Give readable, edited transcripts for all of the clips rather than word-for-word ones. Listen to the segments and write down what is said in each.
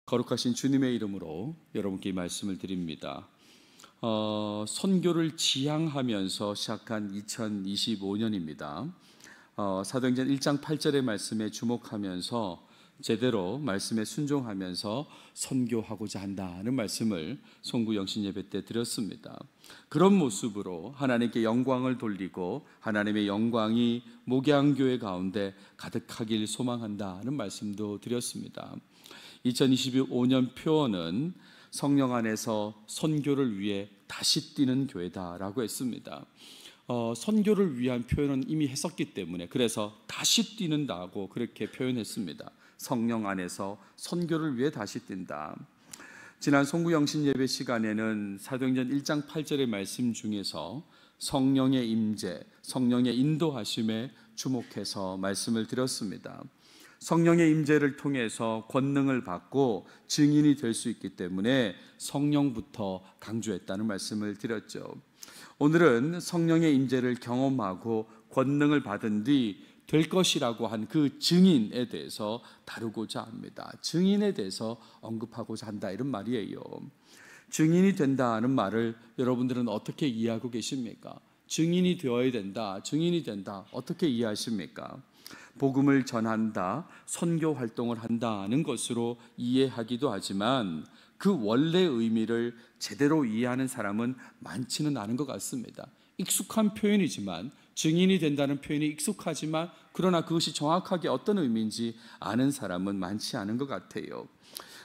거룩하신 주님의 이름으로 여러분께 이 말씀을 드립니다. 선교를 지향하면서 시작한 2025년입니다. 사도행전 1장 8절의 말씀에 주목하면서 제대로 말씀에 순종하면서 선교하고자 한다는 말씀을 송구 영신 예배 때 드렸습니다. 그런 모습으로 하나님께 영광을 돌리고 하나님의 영광이 목양교회 가운데 가득하길 소망한다는 말씀도 드렸습니다. 2025년 표어는 성령 안에서 선교를 위해 다시 뛰는 교회다라고 했습니다. 선교를 위한 표현은 이미 했었기 때문에 그래서 다시 뛰는다고 그렇게 표현했습니다. 성령 안에서 선교를 위해 다시 뛴다. 지난 송구영신 예배 시간에는 사도행전 1장 8절의 말씀 중에서 성령의 임재, 성령의 인도하심에 주목해서 말씀을 드렸습니다. 성령의 임재를 통해서 권능을 받고 증인이 될 수 있기 때문에 성령부터 강조했다는 말씀을 드렸죠. 오늘은 성령의 임재를 경험하고 권능을 받은 뒤 될 것이라고 한 그 증인에 대해서 다루고자 합니다. 증인에 대해서 언급하고자 한다, 이런 말이에요. 증인이 된다는 말을 여러분들은 어떻게 이해하고 계십니까? 증인이 되어야 된다, 증인이 된다, 어떻게 이해하십니까? 복음을 전한다, 선교 활동을 한다는 것으로 이해하기도 하지만 그 원래 의미를 제대로 이해하는 사람은 많지는 않은 것 같습니다. 익숙한 표현이지만, 증인이 된다는 표현이 익숙하지만 그러나 그것이 정확하게 어떤 의미인지 아는 사람은 많지 않은 것 같아요.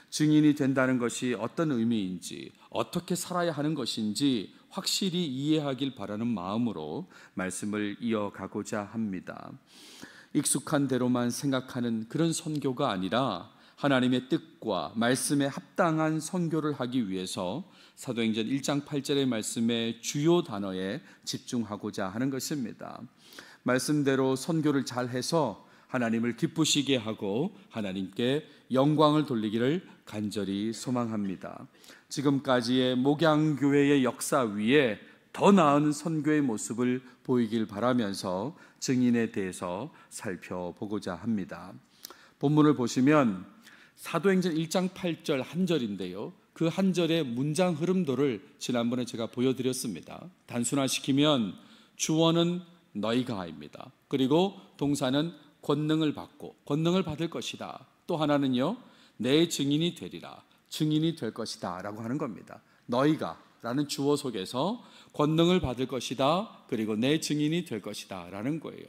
증인이 된다는 것이 어떤 의미인지, 어떻게 살아야 하는 것인지 확실히 이해하길 바라는 마음으로 말씀을 이어가고자 합니다. 익숙한 대로만 생각하는 그런 선교가 아니라 하나님의 뜻과 말씀에 합당한 선교를 하기 위해서 사도행전 1장 8절의 말씀의 주요 단어에 집중하고자 하는 것입니다. 말씀대로 선교를 잘해서 하나님을 기쁘시게 하고 하나님께 영광을 돌리기를 간절히 소망합니다. 지금까지의 목양교회의 역사 위에 더 나은 선교의 모습을 보이길 바라면서 증인에 대해서 살펴보고자 합니다. 본문을 보시면 사도행전 1장 8절 한 절인데요, 그 한 절의 문장 흐름도를 지난번에 제가 보여드렸습니다. 단순화시키면 주어는 너희가입니다. 그리고 동사는 권능을 받고 권능을 받을 것이다. 또 하나는요, 내 증인이 되리라, 증인이 될 것이다 라고 하는 겁니다. 너희가 라는 주어 속에서 권능을 받을 것이다, 그리고 내 증인이 될 것이다 라는 거예요.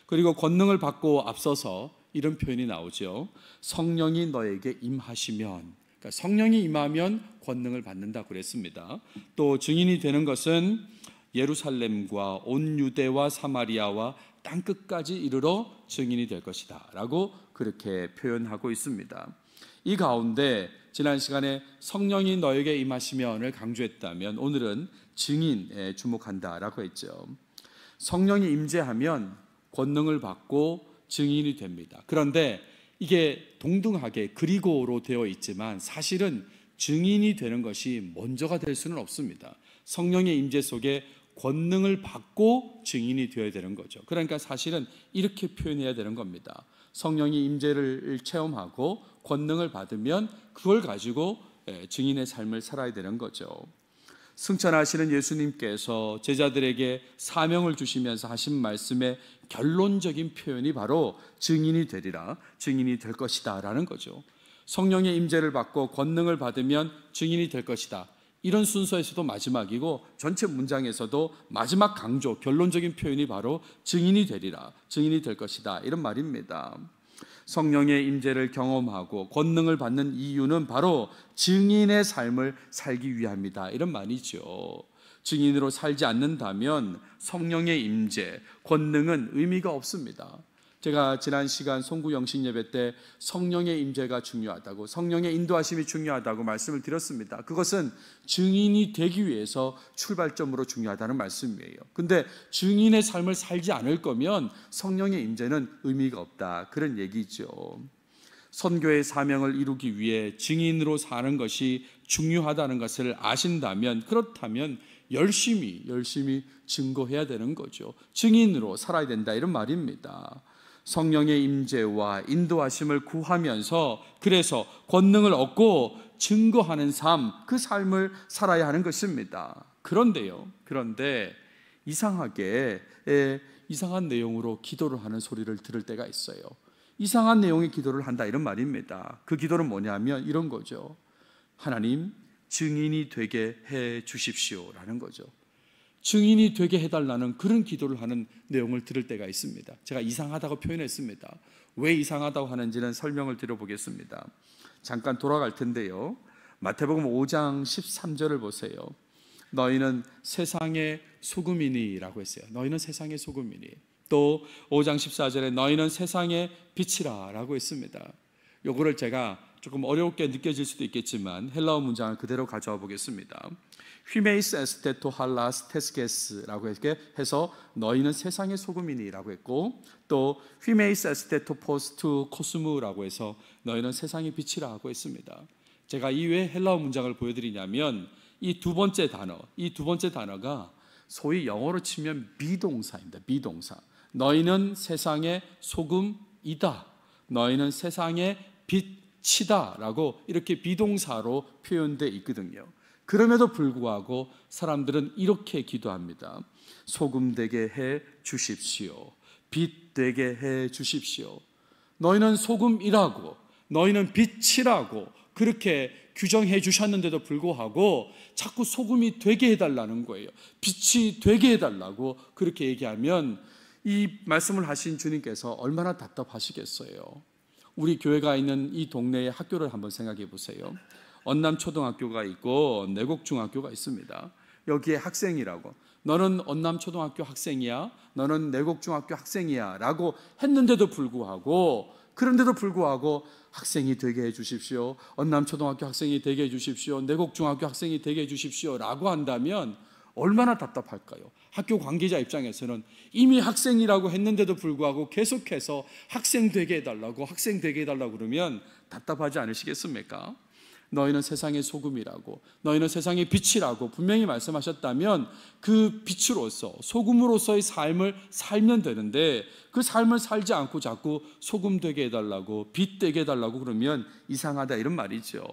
그리고 권능을 받고 앞서서 이런 표현이 나오죠. 성령이 너에게 임하시면, 그러니까 성령이 임하면 권능을 받는다 그랬습니다. 또 증인이 되는 것은 예루살렘과 온 유대와 사마리아와 땅끝까지 이르러 증인이 될 것이다 라고 그렇게 표현하고 있습니다. 이 가운데 지난 시간에 성령이 너에게 임하시면을 강조했다면 오늘은 증인에 주목한다라고 했죠. 성령이 임재하면 권능을 받고 증인이 됩니다. 그런데 이게 동등하게 그리고로 되어 있지만 사실은 증인이 되는 것이 먼저가 될 수는 없습니다. 성령의 임재 속에 권능을 받고 증인이 되어야 되는 거죠. 그러니까 사실은 이렇게 표현해야 되는 겁니다. 성령이 임재를 체험하고 권능을 받으면 그걸 가지고 증인의 삶을 살아야 되는 거죠. 승천하시는 예수님께서 제자들에게 사명을 주시면서 하신 말씀의 결론적인 표현이 바로 증인이 되리라, 증인이 될 것이다 라는 거죠. 성령의 임재를 받고 권능을 받으면 증인이 될 것이다, 이런 순서에서도 마지막이고 전체 문장에서도 마지막 강조, 결론적인 표현이 바로 증인이 되리라, 증인이 될 것이다, 이런 말입니다. 성령의 임재를 경험하고 권능을 받는 이유는 바로 증인의 삶을 살기 위함이다, 이런 말이죠. 증인으로 살지 않는다면 성령의 임재, 권능은 의미가 없습니다. 제가 지난 시간 송구영신 예배 때 성령의 임재가 중요하다고, 성령의 인도하심이 중요하다고 말씀을 드렸습니다. 그것은 증인이 되기 위해서 출발점으로 중요하다는 말씀이에요. 근데 증인의 삶을 살지 않을 거면 성령의 임재는 의미가 없다, 그런 얘기죠. 선교의 사명을 이루기 위해 증인으로 사는 것이 중요하다는 것을 아신다면, 그렇다면 열심히 증거해야 되는 거죠. 증인으로 살아야 된다, 이런 말입니다. 성령의 임재와 인도하심을 구하면서 그래서 권능을 얻고 증거하는 삶, 그 삶을 살아야 하는 것입니다. 그런데 이상하게 이상한 내용으로 기도를 하는 소리를 들을 때가 있어요. 이상한 내용의 기도를 한다 이런 말입니다. 그 기도는 뭐냐면 이런 거죠. 하나님, 증인이 되게 해 주십시오라는 거죠. 증인이 되게 해달라는 그런 기도를 하는 내용을 들을 때가 있습니다. 제가 이상하다고 표현했습니다. 왜 이상하다고 하는지는 설명을 드려보겠습니다. 잠깐 돌아갈 텐데요. 마태복음 5장 13절을 보세요. 너희는 세상의 소금이니 라고 했어요. 너희는 세상의 소금이니. 또 5장 14절에 너희는 세상의 빛이라 라고 했습니다. 요거를 제가 조금 어렵게 느껴질 수도 있겠지만 헬라어 문장을 그대로 가져와 보겠습니다. 휘메이스 에스테토 할라스 테스게스라고 이렇게 해서 너희는 세상의 소금이니라고 했고, 또 휘메이스 에스테토 포스투 코스무라고 해서 너희는 세상의 빛이라고 했습니다. 제가 이 왜 헬라어 문장을 보여드리냐면 이 두 번째 단어가 소위 영어로 치면 비동사입니다. 비동사. 너희는 세상의 소금이다. 너희는 세상의 빛이다 라고 이렇게 비동사로 표현되어 있거든요. 그럼에도 불구하고 사람들은 이렇게 기도합니다. 소금 되게 해 주십시오. 빛 되게 해 주십시오. 너희는 소금이라고, 너희는 빛이라고 그렇게 규정해 주셨는데도 불구하고 자꾸 소금이 되게 해달라는 거예요. 빛이 되게 해달라고 그렇게 얘기하면 이 말씀을 하신 주님께서 얼마나 답답하시겠어요. 우리 교회가 있는 이 동네의 학교를 한번 생각해 보세요. 언남초등학교가 있고 내곡중학교가 있습니다. 여기에 학생이라고, 너는 언남초등학교 학생이야, 너는 내곡중학교 학생이야 라고 했는데도 불구하고, 그런데도 불구하고 학생이 되게 해주십시오, 언남초등학교 학생이 되게 해주십시오, 내곡중학교 학생이 되게 해주십시오 라고 한다면 얼마나 답답할까요? 학교 관계자 입장에서는 이미 학생이라고 했는데도 불구하고 계속해서 학생 되게 해달라고, 학생 되게 해달라고 그러면 답답하지 않으시겠습니까? 너희는 세상의 소금이라고, 너희는 세상의 빛이라고 분명히 말씀하셨다면 그 빛으로서, 소금으로서의 삶을 살면 되는데 그 삶을 살지 않고 자꾸 소금 되게 해달라고, 빛 되게 해달라고 그러면 이상하다 이런 말이죠.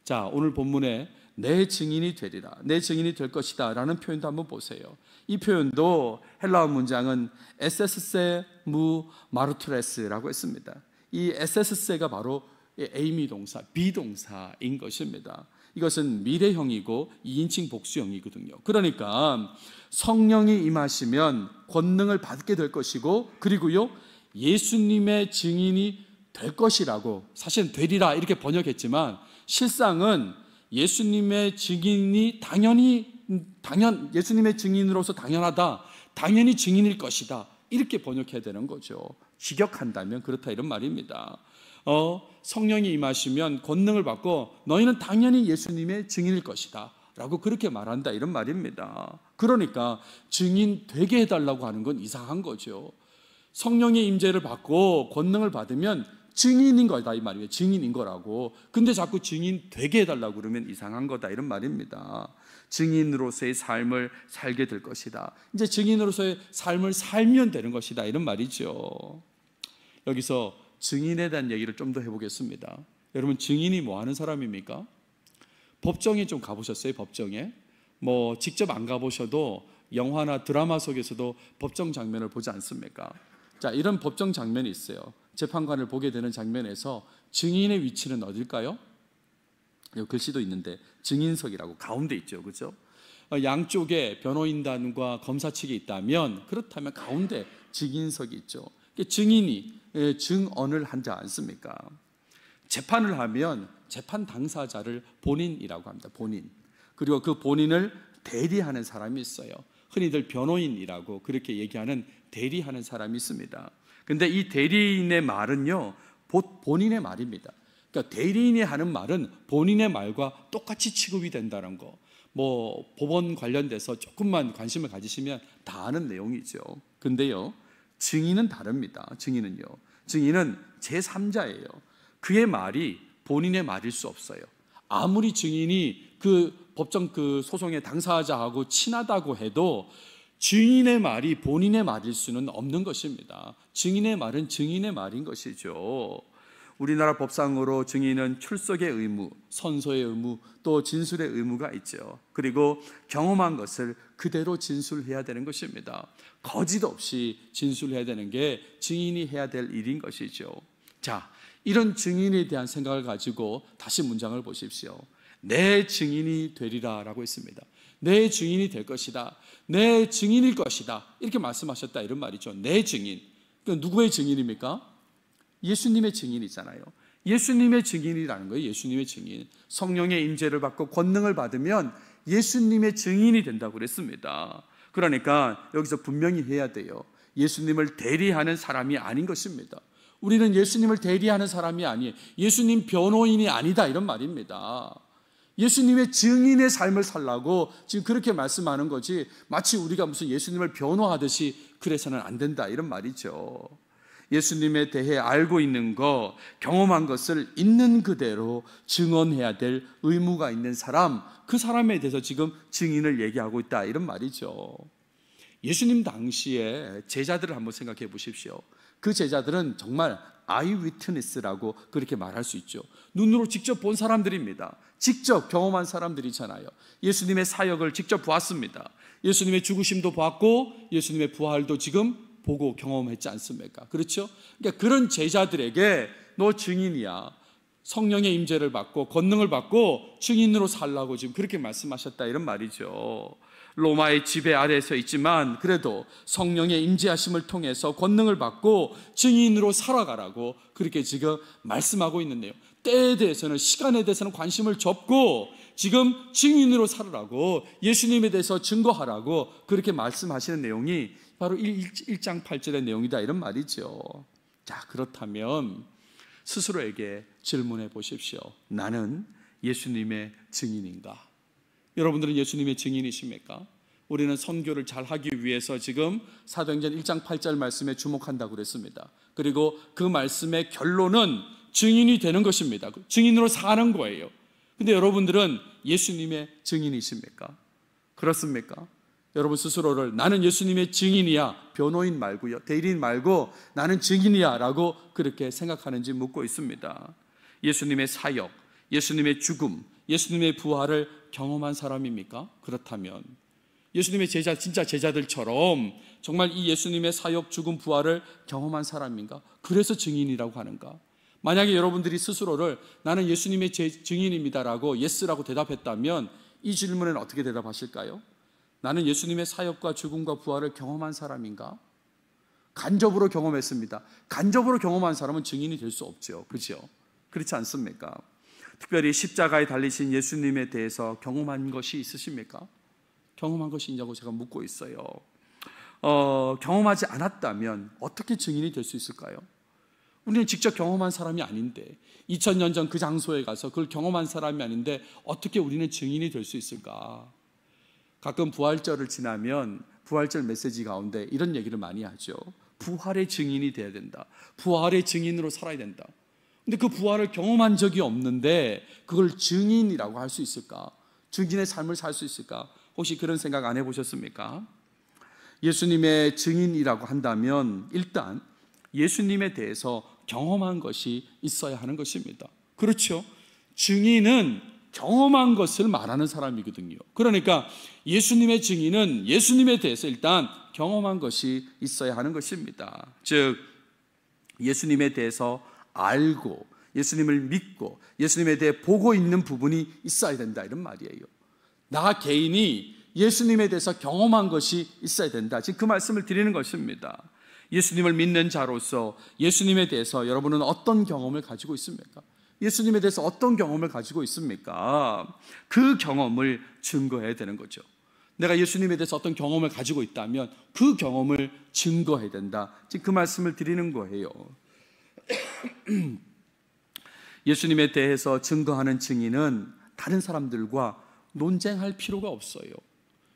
자, 오늘 본문에 내 증인이 되리라, 내 증인이 될 것이다 라는 표현도 한번 보세요. 이 표현도 헬라어 문장은 에세스세 무 마르투레스라고 했습니다. 이 에세스세가 바로 에이미 동사, 비동사인 것입니다. 이것은 미래형이고 2인칭 복수형이거든요. 그러니까 성령이 임하시면 권능을 받게 될 것이고, 그리고요 예수님의 증인이 될 것이라고, 사실은 되리라 이렇게 번역했지만 실상은 예수님의 증인이 예수님의 증인으로서 당연하다, 당연히 증인일 것이다 이렇게 번역해야 되는 거죠. 직역한다면 그렇다 이런 말입니다. 성령이 임하시면 권능을 받고 너희는 당연히 예수님의 증인일 것이다 라고 그렇게 말한다 이런 말입니다. 그러니까 증인 되게 해달라고 하는 건 이상한 거죠. 성령의 임재를 받고 권능을 받으면 증인인 거다 이 말이에요. 증인인 거라고. 근데 자꾸 증인 되게 해달라고 그러면 이상한 거다 이런 말입니다. 증인으로서의 삶을 살게 될 것이다, 이제 증인으로서의 삶을 살면 되는 것이다 이런 말이죠. 여기서 증인에 대한 얘기를 좀 더 해보겠습니다. 여러분, 증인이 뭐 하는 사람입니까? 법정에 좀 가보셨어요? 법정에 뭐 직접 안 가보셔도 영화나 드라마 속에서도 법정 장면을 보지 않습니까? 자, 이런 법정 장면이 있어요. 재판관을 보게 되는 장면에서 증인의 위치는 어딜까요? 여기 글씨도 있는데 증인석이라고 가운데 있죠, 그렇죠? 양쪽에 변호인단과 검사 측이 있다면, 그렇다면 가운데 증인석이 있죠. 증인이 증언을 하지 않습니까? 재판을 하면 재판 당사자를 본인이라고 합니다. 본인. 그리고 그 본인을 대리하는 사람이 있어요. 흔히들 변호인이라고 그렇게 얘기하는 대리하는 사람이 있습니다. 근데 이 대리인의 말은요, 본인의 말입니다. 그러니까 대리인이 하는 말은 본인의 말과 똑같이 취급이 된다는 거. 뭐 법원 관련돼서 조금만 관심을 가지시면 다 아는 내용이죠. 근데요, 증인은 다릅니다. 증인은 제3자예요. 그의 말이 본인의 말일 수 없어요. 아무리 증인이 그 법정 그 소송의 당사자하고 친하다고 해도 증인의 말이 본인의 말일 수는 없는 것입니다. 증인의 말은 증인의 말인 것이죠. 우리나라 법상으로 증인은 출석의 의무, 선서의 의무, 또 진술의 의무가 있죠. 그리고 경험한 것을 그대로 진술해야 되는 것입니다. 거짓 없이 진술해야 되는 게 증인이 해야 될 일인 것이죠. 자, 이런 증인에 대한 생각을 가지고 다시 문장을 보십시오. 내 증인이 되리라 라고 했습니다. 내 증인이 될 것이다. 내 증인일 것이다. 이렇게 말씀하셨다 이런 말이죠. 내 증인. 그러니까 누구의 증인입니까? 예수님의 증인이잖아요. 예수님의 증인이라는 거예요. 예수님의 증인. 성령의 임재를 받고 권능을 받으면 예수님의 증인이 된다고 그랬습니다. 그러니까 여기서 분명히 해야 돼요. 예수님을 대리하는 사람이 아닌 것입니다. 우리는 예수님을 대리하는 사람이 아니에요. 예수님 변호인이 아니다 이런 말입니다. 예수님의 증인의 삶을 살라고 지금 그렇게 말씀하는 거지, 마치 우리가 무슨 예수님을 변호하듯이 그래서는 안 된다 이런 말이죠. 예수님에 대해 알고 있는 것, 경험한 것을 있는 그대로 증언해야 될 의무가 있는 사람, 그 사람에 대해서 지금 증인을 얘기하고 있다 이런 말이죠. 예수님 당시에 제자들을 한번 생각해 보십시오. 그 제자들은 정말 아이위트니스라고 그렇게 말할 수 있죠. 눈으로 직접 본 사람들입니다. 직접 경험한 사람들이잖아요. 예수님의 사역을 직접 보았습니다. 예수님의 죽으심도 봤고 예수님의 부활도 지금 보고 경험했지 않습니까? 그렇죠? 그러니까 그런 제자들에게 너 증인이야. 성령의 임재를 받고 권능을 받고 증인으로 살라고 지금 그렇게 말씀하셨다 이런 말이죠. 로마의 지배 아래에서 있지만 그래도 성령의 임재하심을 통해서 권능을 받고 증인으로 살아가라고 그렇게 지금 말씀하고 있는데요. 때에 대해서는, 시간에 대해서는 관심을 접고 지금 증인으로 살으라고, 예수님에 대해서 증거하라고 그렇게 말씀하시는 내용이 바로 1장 8절의 내용이다 이런 말이죠. 자, 그렇다면 스스로에게 질문해 보십시오. 나는 예수님의 증인인가? 여러분들은 예수님의 증인이십니까? 우리는 선교를 잘 하기 위해서 지금 사도행전 1장 8절 말씀에 주목한다고 그랬습니다. 그리고 그 말씀의 결론은 증인이 되는 것입니다. 증인으로 사는 거예요. 근데 여러분들은 예수님의 증인이십니까? 그렇습니까? 여러분 스스로를 나는 예수님의 증인이야, 변호인 말고요, 대리인 말고 나는 증인이야 라고 그렇게 생각하는지 묻고 있습니다. 예수님의 사역, 예수님의 죽음, 예수님의 부활을 경험한 사람입니까? 그렇다면 예수님의 제자, 진짜 제자들처럼 정말 이 예수님의 사역, 죽음, 부활을 경험한 사람인가? 그래서 증인이라고 하는가? 만약에 여러분들이 스스로를 나는 예수님의 증인입니다라고 예스라고 대답했다면 이 질문에는 어떻게 대답하실까요? 나는 예수님의 사역과 죽음과 부활을 경험한 사람인가? 간접으로 경험했습니다. 간접으로 경험한 사람은 증인이 될 수 없죠. 그렇죠? 그렇지 않습니까? 특별히 십자가에 달리신 예수님에 대해서 경험한 것이 있으십니까? 경험한 것이 있냐고 제가 묻고 있어요. 경험하지 않았다면 어떻게 증인이 될 수 있을까요? 우리는 직접 경험한 사람이 아닌데, 2000년 전 그 장소에 가서 그걸 경험한 사람이 아닌데 어떻게 우리는 증인이 될 수 있을까? 가끔 부활절을 지나면 부활절 메시지 가운데 이런 얘기를 많이 하죠. 부활의 증인이 돼야 된다. 부활의 증인으로 살아야 된다. 근데 그 부활을 경험한 적이 없는데 그걸 증인이라고 할 수 있을까? 증인의 삶을 살 수 있을까? 혹시 그런 생각 안 해보셨습니까? 예수님의 증인이라고 한다면 일단 예수님에 대해서 경험한 것이 있어야 하는 것입니다. 그렇죠? 증인은 경험한 것을 말하는 사람이거든요. 그러니까 예수님의 증인은 예수님에 대해서 일단 경험한 것이 있어야 하는 것입니다. 즉 예수님에 대해서 알고 예수님을 믿고 예수님에 대해 보고 있는 부분이 있어야 된다 이런 말이에요. 나 개인이 예수님에 대해서 경험한 것이 있어야 된다. 지금 그 말씀을 드리는 것입니다. 예수님을 믿는 자로서 예수님에 대해서 여러분은 어떤 경험을 가지고 있습니까? 예수님에 대해서 어떤 경험을 가지고 있습니까? 그 경험을 증거해야 되는 거죠. 내가 예수님에 대해서 어떤 경험을 가지고 있다면 그 경험을 증거해야 된다. 지금 그 말씀을 드리는 거예요. 예수님에 대해서 증거하는 증인은 다른 사람들과 논쟁할 필요가 없어요.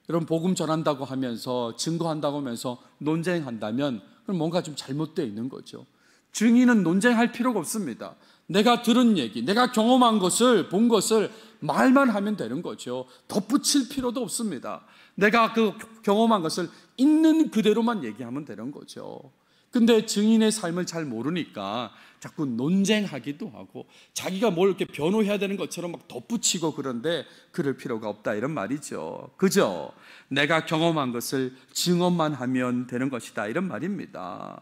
여러분 복음 전한다고 하면서 증거한다고 하면서 논쟁한다면 그럼 뭔가 좀 잘못되어 있는 거죠. 증인은 논쟁할 필요가 없습니다. 내가 들은 얘기, 내가 경험한 것을, 본 것을 말만 하면 되는 거죠. 덧붙일 필요도 없습니다. 내가 그 경험한 것을 있는 그대로만 얘기하면 되는 거죠. 근데 증인의 삶을 잘 모르니까 자꾸 논쟁하기도 하고 자기가 뭘 이렇게 변호해야 되는 것처럼 막 덧붙이고 그런데 그럴 필요가 없다 이런 말이죠. 그죠? 내가 경험한 것을 증언만 하면 되는 것이다 이런 말입니다.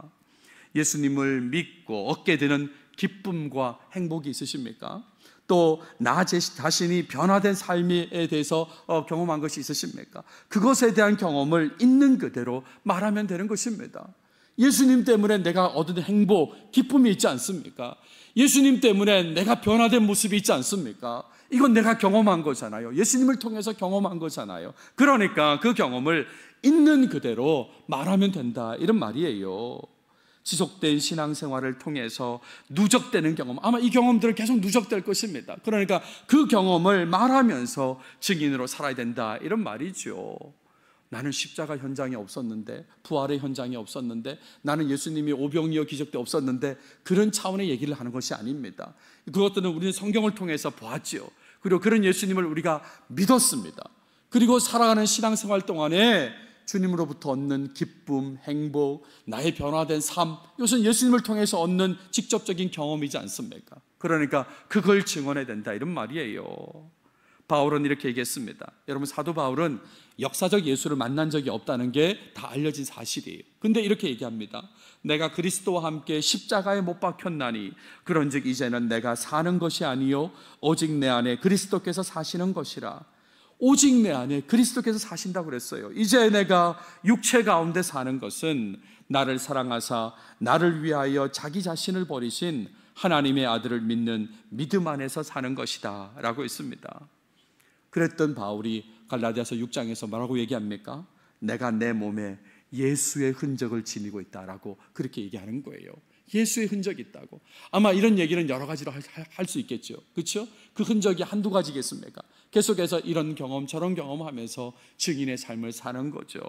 예수님을 믿고 얻게 되는 기쁨과 행복이 있으십니까? 또 나 자신이 변화된 삶에 대해서 경험한 것이 있으십니까? 그것에 대한 경험을 있는 그대로 말하면 되는 것입니다. 예수님 때문에 내가 얻은 행복, 기쁨이 있지 않습니까? 예수님 때문에 내가 변화된 모습이 있지 않습니까? 이건 내가 경험한 거잖아요. 예수님을 통해서 경험한 거잖아요. 그러니까 그 경험을 있는 그대로 말하면 된다 이런 말이에요. 지속된 신앙생활을 통해서 누적되는 경험, 아마 이 경험들은 계속 누적될 것입니다. 그러니까 그 경험을 말하면서 증인으로 살아야 된다 이런 말이죠. 나는 십자가 현장이 없었는데, 부활의 현장이 없었는데, 나는 예수님이 오병이어 기적 때 없었는데, 그런 차원의 얘기를 하는 것이 아닙니다. 그것들은 우리는 성경을 통해서 보았지요. 그리고 그런 예수님을 우리가 믿었습니다. 그리고 살아가는 신앙생활 동안에 주님으로부터 얻는 기쁨, 행복, 나의 변화된 삶, 이것은 예수님을 통해서 얻는 직접적인 경험이지 않습니까? 그러니까 그걸 증언해야 된다 이런 말이에요. 바울은 이렇게 얘기했습니다. 여러분, 사도 바울은 역사적 예수를 만난 적이 없다는 게 다 알려진 사실이에요. 근데 이렇게 얘기합니다. 내가 그리스도와 함께 십자가에 못 박혔나니 그런즉 이제는 내가 사는 것이 아니요 오직 내 안에 그리스도께서 사시는 것이라. 오직 내 안에 그리스도께서 사신다고 그랬어요. 이제 내가 육체 가운데 사는 것은 나를 사랑하사 나를 위하여 자기 자신을 버리신 하나님의 아들을 믿는 믿음 안에서 사는 것이다 라고 했습니다. 그랬던 바울이 갈라디아서 6장에서 뭐라고 얘기합니까? 내가 내 몸에 예수의 흔적을 지니고 있다라고 그렇게 얘기하는 거예요. 예수의 흔적이 있다고. 아마 이런 얘기는 여러 가지로 할 수 있겠죠. 그렇죠? 그 흔적이 한두 가지겠습니까? 계속해서 이런 경험 저런 경험하면서 증인의 삶을 사는 거죠.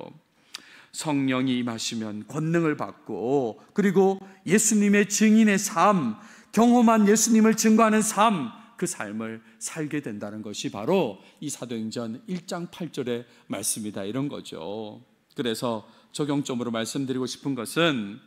성령이 임하시면 권능을 받고, 그리고 예수님의 증인의 삶, 경험한 예수님을 증거하는 삶, 그 삶을 살게 된다는 것이 바로 이 사도행전 1장 8절의 말씀이다 이런 거죠. 그래서 적용점으로 말씀드리고 싶은 것은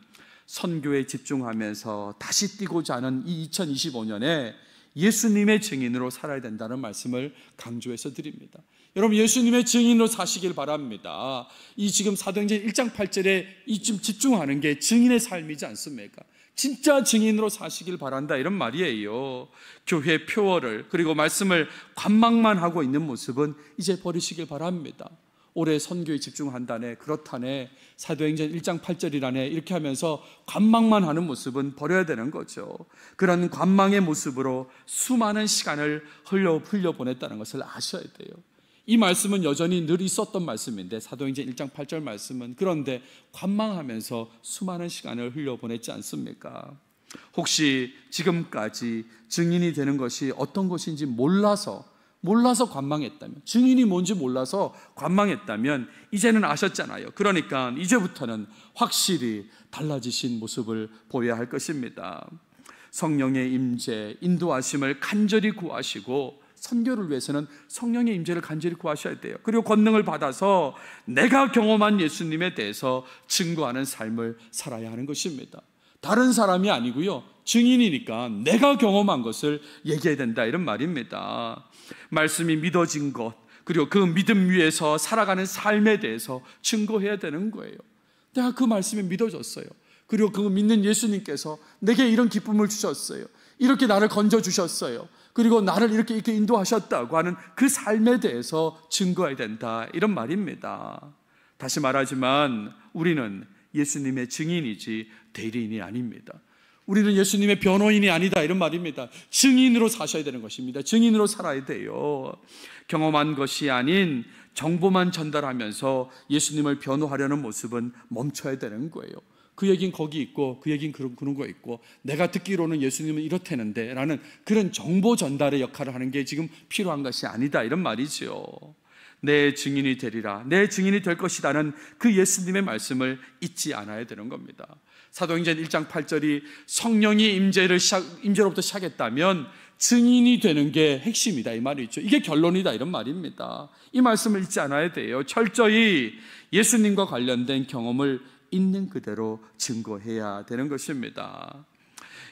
선교에 집중하면서 다시 뛰고자 하는 이 2025년에 예수님의 증인으로 살아야 된다는 말씀을 강조해서 드립니다. 여러분, 예수님의 증인으로 사시길 바랍니다. 이 지금 사도행전 1장 8절에 이쯤 집중하는 게 증인의 삶이지 않습니까? 진짜 증인으로 사시길 바란다 이런 말이에요. 교회 표어를, 그리고 말씀을 관망만 하고 있는 모습은 이제 버리시길 바랍니다. 올해 선교에 집중한다네, 그렇다네, 사도행전 1장 8절이라네 이렇게 하면서 관망만 하는 모습은 버려야 되는 거죠. 그런 관망의 모습으로 수많은 시간을 흘려보냈다는 것을 아셔야 돼요. 이 말씀은 여전히 늘 있었던 말씀인데, 사도행전 1장 8절 말씀은, 그런데 관망하면서 수많은 시간을 흘려보냈지 않습니까? 혹시 지금까지 증인이 되는 것이 어떤 것인지 몰라서 관망했다면, 증인이 뭔지 몰라서 관망했다면 이제는 아셨잖아요. 그러니까 이제부터는 확실히 달라지신 모습을 보여야 할 것입니다. 성령의 임재, 인도하심을 간절히 구하시고, 선교를 위해서는 성령의 임재를 간절히 구하셔야 돼요. 그리고 권능을 받아서 내가 경험한 예수님에 대해서 증거하는 삶을 살아야 하는 것입니다. 다른 사람이 아니고요, 증인이니까 내가 경험한 것을 얘기해야 된다 이런 말입니다. 말씀이 믿어진 것, 그리고 그 믿음 위에서 살아가는 삶에 대해서 증거해야 되는 거예요. 내가 그 말씀이 믿어졌어요. 그리고 그 믿는 예수님께서 내게 이런 기쁨을 주셨어요. 이렇게 나를 건져주셨어요. 그리고 나를 이렇게 인도하셨다고 하는 그 삶에 대해서 증거해야 된다 이런 말입니다. 다시 말하지만 우리는 예수님의 증인이지 대리인이 아닙니다. 우리는 예수님의 변호인이 아니다 이런 말입니다. 증인으로 사셔야 되는 것입니다. 증인으로 살아야 돼요. 경험한 것이 아닌 정보만 전달하면서 예수님을 변호하려는 모습은 멈춰야 되는 거예요. 그 얘긴 거기 있고 그 얘긴 그런 거 있고, 내가 듣기로는 예수님은 이렇다는데 라는 그런 정보 전달의 역할을 하는 게 지금 필요한 것이 아니다 이런 말이죠. 내 증인이 되리라, 내 증인이 될 것이라는 그 예수님의 말씀을 잊지 않아야 되는 겁니다. 사도행전 1장 8절이 성령이 임재로부터 시작했다면 증인이 되는 게 핵심이다 이 말이죠. 이게 결론이다 이런 말입니다. 이 말씀을 잊지 않아야 돼요. 철저히 예수님과 관련된 경험을 있는 그대로 증거해야 되는 것입니다.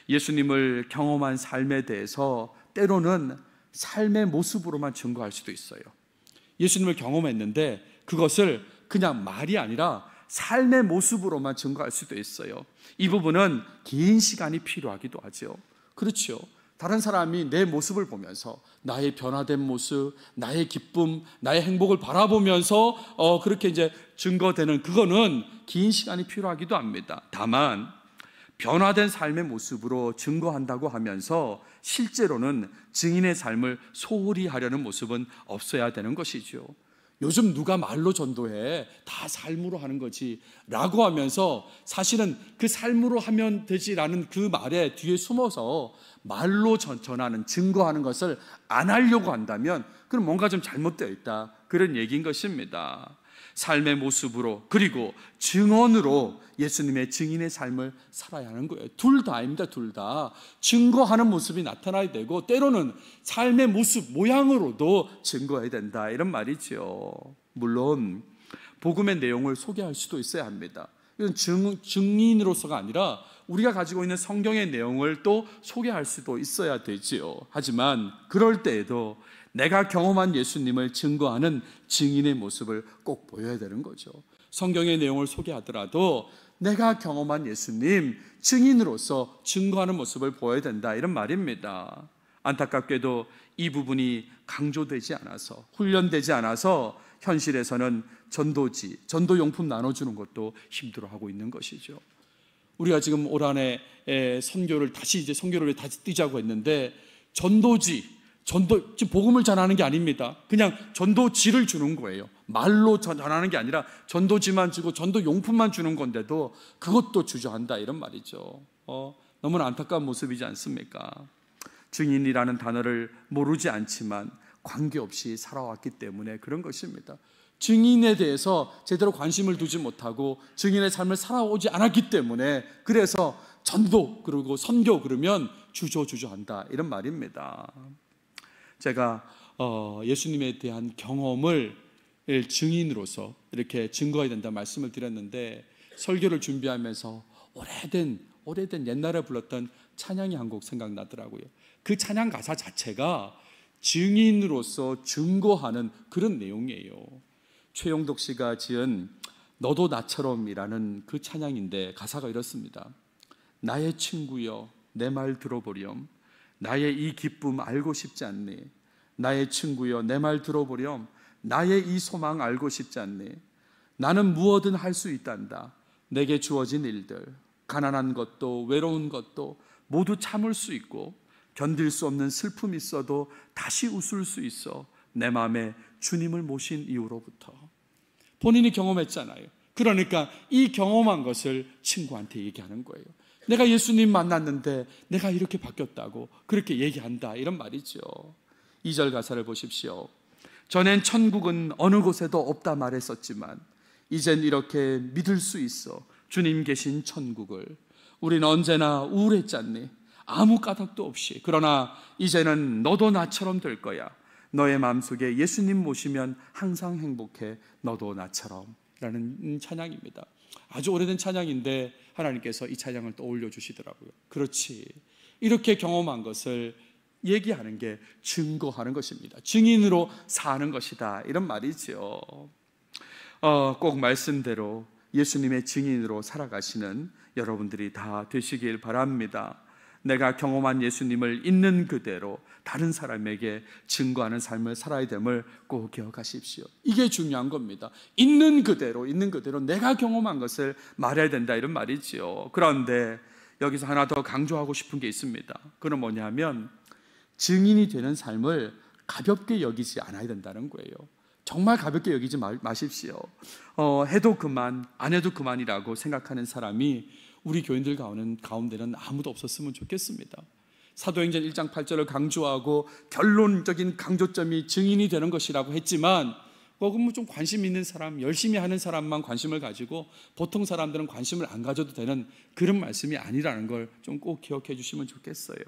예수님을 경험한 삶에 대해서 때로는 삶의 모습으로만 증거할 수도 있어요. 예수님을 경험했는데 그것을 그냥 말이 아니라 삶의 모습으로만 증거할 수도 있어요. 이 부분은 긴 시간이 필요하기도 하죠. 그렇죠. 다른 사람이 내 모습을 보면서 나의 변화된 모습, 나의 기쁨, 나의 행복을 바라보면서 그렇게 이제 증거되는 그거는 긴 시간이 필요하기도 합니다. 다만 변화된 삶의 모습으로 증거한다고 하면서 실제로는 증인의 삶을 소홀히 하려는 모습은 없어야 되는 것이죠. 요즘 누가 말로 전도해? 다 삶으로 하는 거지 라고 하면서 사실은 그 삶으로 하면 되지라는 그 말에 뒤에 숨어서 말로 전하는, 증거하는 것을 안 하려고 한다면 그럼 뭔가 좀 잘못되어 있다 그런 얘기인 것입니다. 삶의 모습으로 그리고 증언으로 예수님의 증인의 삶을 살아야 하는 거예요. 둘 다입니다. 둘 다 증거하는 모습이 나타나야 되고 때로는 삶의 모습, 모양으로도 증거해야 된다 이런 말이죠. 물론 복음의 내용을 소개할 수도 있어야 합니다. 이건 증인으로서가 아니라 우리가 가지고 있는 성경의 내용을 또 소개할 수도 있어야 되지요. 하지만 그럴 때에도 내가 경험한 예수님을 증거하는 증인의 모습을 꼭 보여야 되는 거죠. 성경의 내용을 소개하더라도 내가 경험한 예수님 증인으로서 증거하는 모습을 보여야 된다 이런 말입니다. 안타깝게도 이 부분이 강조되지 않아서 훈련되지 않아서 현실에서는 전도지, 전도용품 나눠주는 것도 힘들어하고 있는 것이죠. 우리가 지금 올 한해 선교를 다시 뛰자고 했는데 지금 복음을 전하는 게 아닙니다. 그냥 전도지를 주는 거예요. 말로 전하는 게 아니라 전도지만 주고 전도용품만 주는 건데도 그것도 주저한다 이런 말이죠. 너무나 안타까운 모습이지 않습니까? 증인이라는 단어를 모르지 않지만 관계없이 살아왔기 때문에 그런 것입니다. 증인에 대해서 제대로 관심을 두지 못하고 증인의 삶을 살아오지 않았기 때문에 그래서 전도 그리고 선교 그러면 주저한다 이런 말입니다. 제가 예수님에 대한 경험을 증인으로서 이렇게 증거해야 된다 말씀을 드렸는데 설교를 준비하면서 오래된 옛날에 불렀던 찬양이 한 곡 생각나더라고요. 그 찬양 가사 자체가 증인으로서 증거하는 그런 내용이에요. 최용덕 씨가 지은 너도 나처럼이라는 그 찬양인데 가사가 이렇습니다. 나의 친구여 내 말 들어보렴. 나의 이 기쁨 알고 싶지 않니? 나의 친구여 내 말 들어보렴. 나의 이 소망 알고 싶지 않니? 나는 무엇든 할 수 있단다. 내게 주어진 일들, 가난한 것도 외로운 것도 모두 참을 수 있고 견딜 수 없는 슬픔이 있어도 다시 웃을 수 있어. 내 마음에 주님을 모신 이후로부터. 본인이 경험했잖아요. 그러니까 이 경험한 것을 친구한테 얘기하는 거예요. 내가 예수님 만났는데 내가 이렇게 바뀌었다고 그렇게 얘기한다 이런 말이죠. 2절 가사를 보십시오. 전엔 천국은 어느 곳에도 없다 말했었지만 이젠 이렇게 믿을 수 있어. 주님 계신 천국을. 우린 언제나 우울했잖니. 아무 까닭도 없이. 그러나 이제는 너도 나처럼 될 거야. 너의 마음속에 예수님 모시면 항상 행복해. 너도 나처럼 라는 찬양입니다. 아주 오래된 찬양인데 하나님께서 이 찬양을 또 올려주시더라고요. 그렇지. 이렇게 경험한 것을 얘기하는 게 증거하는 것입니다. 증인으로 사는 것이다 이런 말이죠. 꼭 말씀대로 예수님의 증인으로 살아가시는 여러분들이 다 되시길 바랍니다. 내가 경험한 예수님을 있는 그대로 다른 사람에게 증거하는 삶을 살아야 됨을 꼭 기억하십시오. 이게 중요한 겁니다. 있는 그대로 내가 경험한 것을 말해야 된다 이런 말이죠. 그런데 여기서 하나 더 강조하고 싶은 게 있습니다. 그건 뭐냐면 증인이 되는 삶을 가볍게 여기지 않아야 된다는 거예요. 정말 가볍게 여기지 마십시오. 해도 그만, 안 해도 그만이라고 생각하는 사람이 우리 교인들 가운데는 아무도 없었으면 좋겠습니다. 사도행전 1장 8절을 강조하고 결론적인 강조점이 증인이 되는 것이라고 했지만 그건 좀 관심 있는 사람, 열심히 하는 사람만 관심을 가지고 보통 사람들은 관심을 안 가져도 되는 그런 말씀이 아니라는 걸 좀 꼭 기억해 주시면 좋겠어요.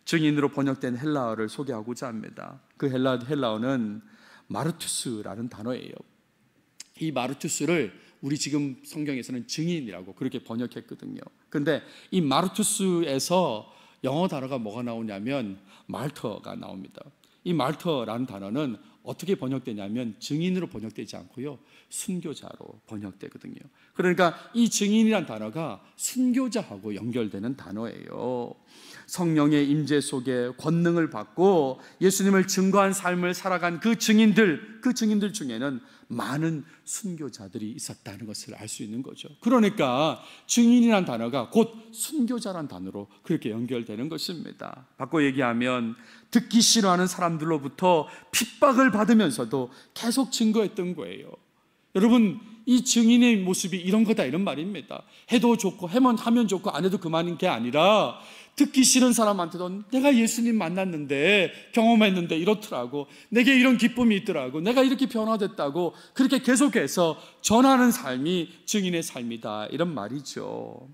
증인으로 번역된 헬라어를 소개하고자 합니다. 그 헬라어는 마르투스라는 단어예요. 이 마르투스를 우리 지금 성경에서는 증인이라고 그렇게 번역했거든요. 근데 이 마르투스에서 영어 단어가 뭐가 나오냐면 말터가 나옵니다. 이 말터라는 단어는 어떻게 번역되냐면 증인으로 번역되지 않고요, 순교자로 번역되거든요. 그러니까 이 증인이란 단어가 순교자하고 연결되는 단어예요. 성령의 임재 속에 권능을 받고 예수님을 증거한 삶을 살아간 그 증인들 중에는 많은 순교자들이 있었다는 것을 알 수 있는 거죠. 그러니까 증인이란 단어가 곧 순교자란 단어로 그렇게 연결되는 것입니다. 바꿔 얘기하면 듣기 싫어하는 사람들로부터 핍박을 받으면서도 계속 증거했던 거예요. 여러분, 이 증인의 모습이 이런 거다, 이런 말입니다. 해도 좋고 하면 좋고 안 해도 그만인 게 아니라 듣기 싫은 사람한테도 내가 예수님 만났는데, 경험했는데 이렇더라고, 내게 이런 기쁨이 있더라고, 내가 이렇게 변화됐다고 그렇게 계속해서 전하는 삶이 증인의 삶이다, 이런 말이죠.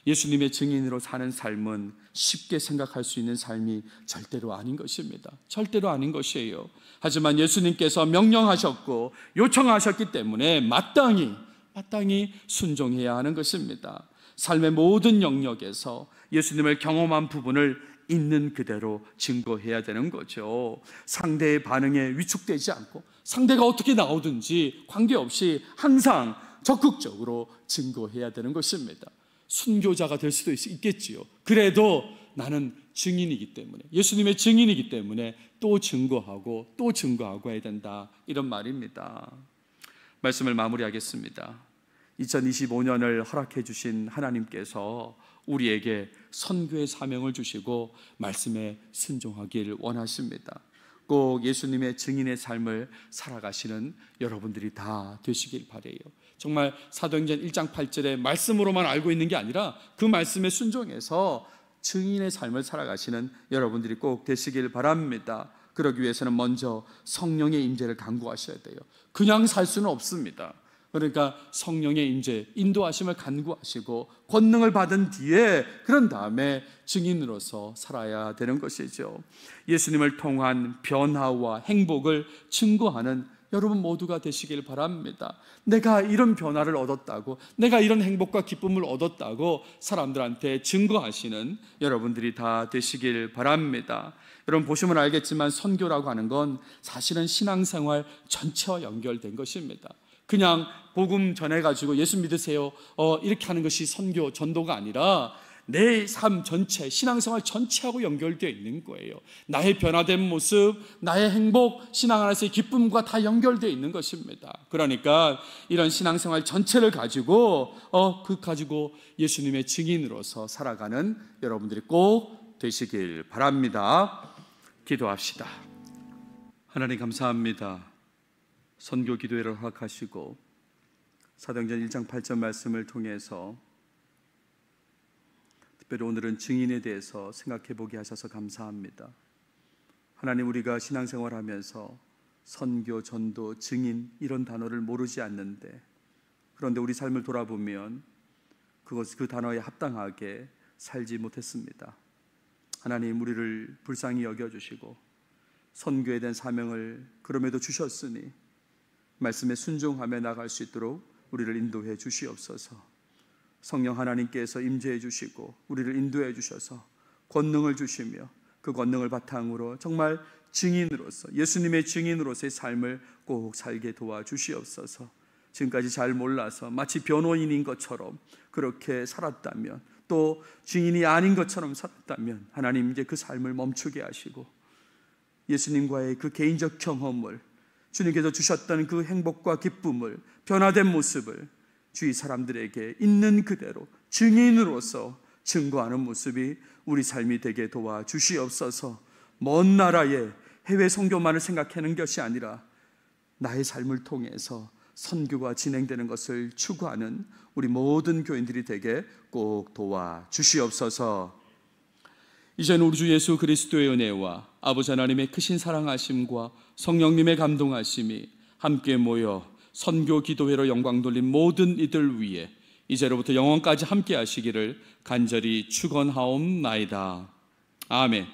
예수님의 증인으로 사는 삶은 쉽게 생각할 수 있는 삶이 절대로 아닌 것입니다. 절대로 아닌 것이에요. 하지만 예수님께서 명령하셨고 요청하셨기 때문에 마땅히 순종해야 하는 것입니다. 삶의 모든 영역에서 예수님을 경험한 부분을 있는 그대로 증거해야 되는 거죠. 상대의 반응에 위축되지 않고 상대가 어떻게 나오든지 관계없이 항상 적극적으로 증거해야 되는 것입니다. 순교자가 될 수도 있겠지요. 그래도 나는 증인이기 때문에, 예수님의 증인이기 때문에 또 증거하고 해야 된다, 이런 말입니다. 말씀을 마무리하겠습니다. 2025년을 허락해 주신 하나님께서 우리에게 선교의 사명을 주시고 말씀에 순종하기를 원하십니다. 꼭 예수님의 증인의 삶을 살아가시는 여러분들이 다 되시길 바라요. 정말 사도행전 1장 8절의 말씀으로만 알고 있는 게 아니라 그 말씀에 순종해서 증인의 삶을 살아가시는 여러분들이 꼭 되시길 바랍니다. 그러기 위해서는 먼저 성령의 임재를 간구하셔야 돼요. 그냥 살 수는 없습니다. 그러니까 성령의 임재, 인도하심을 간구하시고 권능을 받은 뒤에, 그런 다음에 증인으로서 살아야 되는 것이죠. 예수님을 통한 변화와 행복을 증거하는 여러분 모두가 되시길 바랍니다. 내가 이런 변화를 얻었다고, 내가 이런 행복과 기쁨을 얻었다고 사람들한테 증거하시는 여러분들이 다 되시길 바랍니다. 여러분 보시면 알겠지만 선교라고 하는 건 사실은 신앙생활 전체와 연결된 것입니다. 그냥 복음 전해가지고 예수 믿으세요 이렇게 하는 것이 선교, 전도가 아니라 내 삶 전체, 신앙생활 전체하고 연결되어 있는 거예요. 나의 변화된 모습, 나의 행복, 신앙 안에서의 기쁨과 다 연결되어 있는 것입니다. 그러니까 이런 신앙생활 전체를 가지고 가지고 예수님의 증인으로서 살아가는 여러분들이 꼭 되시길 바랍니다. 기도합시다. 하나님 감사합니다. 선교 기도회를 허락하시고 사도행전 1장 8절 말씀을 통해서 특별히 오늘은 증인에 대해서 생각해 보게 하셔서 감사합니다. 하나님, 우리가 신앙생활하면서 선교, 전도, 증인 이런 단어를 모르지 않는데, 그런데 우리 삶을 돌아보면 그 단어에 합당하게 살지 못했습니다. 하나님, 우리를 불쌍히 여겨주시고 선교에 대한 사명을 그럼에도 주셨으니 말씀에 순종하며 나갈 수 있도록 우리를 인도해 주시옵소서. 성령 하나님께서 임재해 주시고 우리를 인도해 주셔서 권능을 주시며 그 권능을 바탕으로 정말 증인으로서, 예수님의 증인으로서의 삶을 꼭 살게 도와주시옵소서. 지금까지 잘 몰라서 마치 변호인인 것처럼 그렇게 살았다면, 또 증인이 아닌 것처럼 살았다면 하나님 이제 그 삶을 멈추게 하시고 예수님과의 그 개인적 경험을, 주님께서 주셨던 그 행복과 기쁨을, 변화된 모습을 주위 사람들에게 있는 그대로 증인으로서 증거하는 모습이 우리 삶이 되게 도와주시옵소서. 먼 나라의 해외 선교만을 생각하는 것이 아니라 나의 삶을 통해서 선교가 진행되는 것을 추구하는 우리 모든 교인들이 되게 꼭 도와주시옵소서. 이제는 우리 주 예수 그리스도의 은혜와 아버지 하나님의 크신 사랑하심과 성령님의 감동하심이 함께 모여 선교 기도회로 영광 돌린 모든 이들 위에 이제로부터 영원까지 함께 하시기를 간절히 축원하옵나이다. 아멘.